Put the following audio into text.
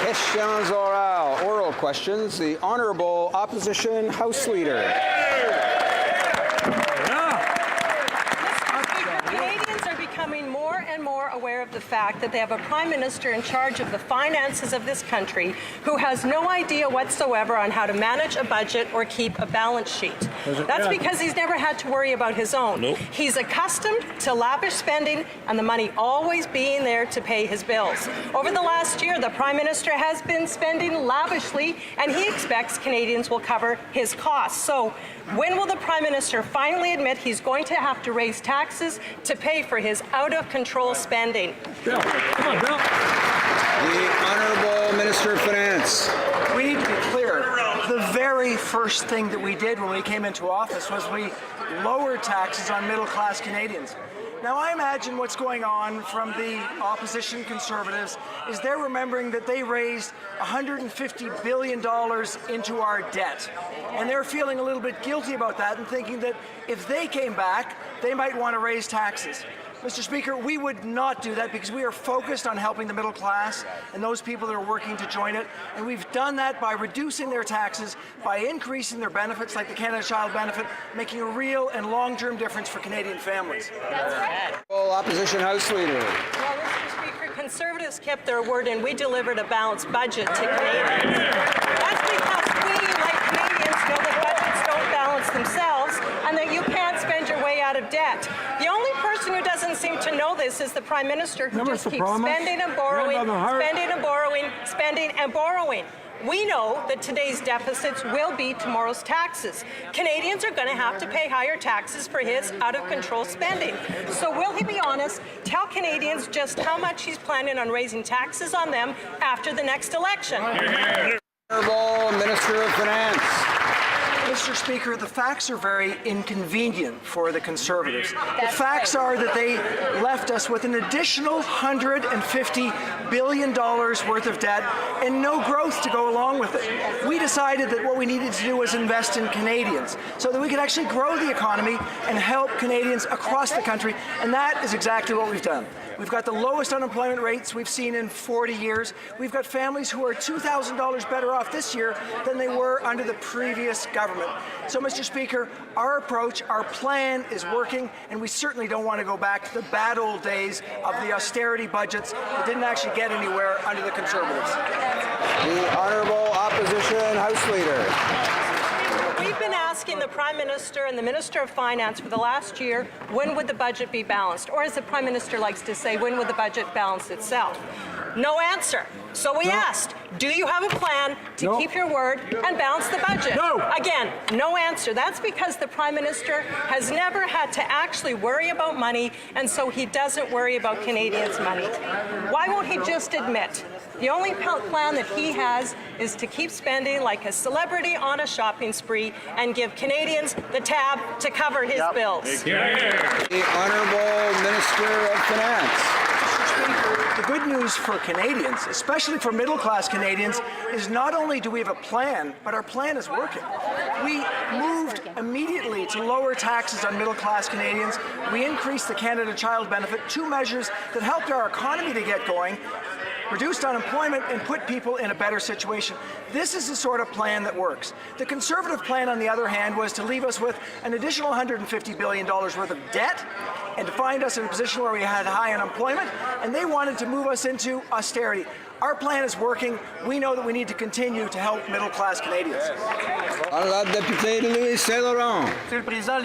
Questions orales, oral questions. The Honourable Opposition House Leader. Canadians are becoming more and more aware of the fact that they have a Prime Minister in charge of the finances of this country who has no idea whatsoever on how to manage a budget or keep a balance sheet. That's because he's never had to worry about his own. Nope. He's accustomed to lavish spending and the money always being there to pay his bills. Over the last year, the Prime Minister has been spending lavishly, and he expects Canadians will cover his costs. So when will the Prime Minister finally admit he's going to have to raise taxes to pay for his out-of-control spending? Bill, come on, Bill. The Honourable Minister of Finance. We need to be clear. The very first thing that we did when we came into office was we lowered taxes on middle-class Canadians. Now, I imagine what's going on from the opposition Conservatives is they're remembering that they raised $150 billion into our debt. And they're feeling a little bit guilty about that and thinking that if they came back, they might want to raise taxes. Mr. Speaker, we would not do that because we are focused on helping the middle class and those people that are working to join it. And we've done that by reducing their taxes, by increasing their benefits like the Canada Child Benefit, making a real and long-term difference for Canadian families. Opposition House Leader. Well, Mr. Speaker, Conservatives kept their word and we delivered a balanced budget to Canadians. That's because we, like Canadians, know that budgets don't balance themselves and that you can't spend your way out of debt. The only person who doesn't seem to know this is the Prime Minister, who just keeps spending and borrowing, spending and borrowing, spending and borrowing. We know that today's deficits will be tomorrow's taxes. Canadians are going to have to pay higher taxes for his out-of-control spending. So will he be honest, tell Canadians just how much he's planning on raising taxes on them after the next election? Honourable Minister of Finance. Mr. Speaker, the facts are very inconvenient for the Conservatives. The facts are that they left us with an additional $150 billion worth of debt and no growth to go along with it. We decided that what we needed to do was invest in Canadians so that we could actually grow the economy and help Canadians across the country, and that is exactly what we've done. We've got the lowest unemployment rates we've seen in 40 years. We've got families who are $2,000 better off this year than they were under the previous government. So, Mr. Speaker, our approach, our plan is working, and we certainly don't want to go back to the bad old days of the austerity budgets that didn't actually get anywhere under the Conservatives. The Honourable Opposition House Leader. We've been asking the Prime Minister and the Minister of Finance for the last year, when would the budget be balanced? Or as the Prime Minister likes to say, when would the budget balance itself? No answer. So we asked, do you have a plan to keep your word and balance the budget? No. Again, no answer. That's because the Prime Minister has never had to actually worry about money, and so he doesn't worry about Canadians' money. Why won't he just admit the only plan that he has is to keep spending like a celebrity on a shopping spree and give Canadians the tab to cover his bills? The Honourable Minister of Finance. The good news for Canadians, especially for middle-class Canadians, is not only do we have a plan, but our plan is working. We moved immediately to lower taxes on middle-class Canadians. We increased the Canada Child Benefit, two measures that helped our economy to get going, reduced unemployment, and put people in a better situation. This is the sort of plan that works. The Conservative plan, on the other hand, was to leave us with an additional $150 billion worth of debt and to find us in a position where we had high unemployment, and they wanted to move us into austerity. Our plan is working. We know that we need to continue to help middle-class Canadians. Honourable Député Louis Saint-Laurent. Monsieur le Président,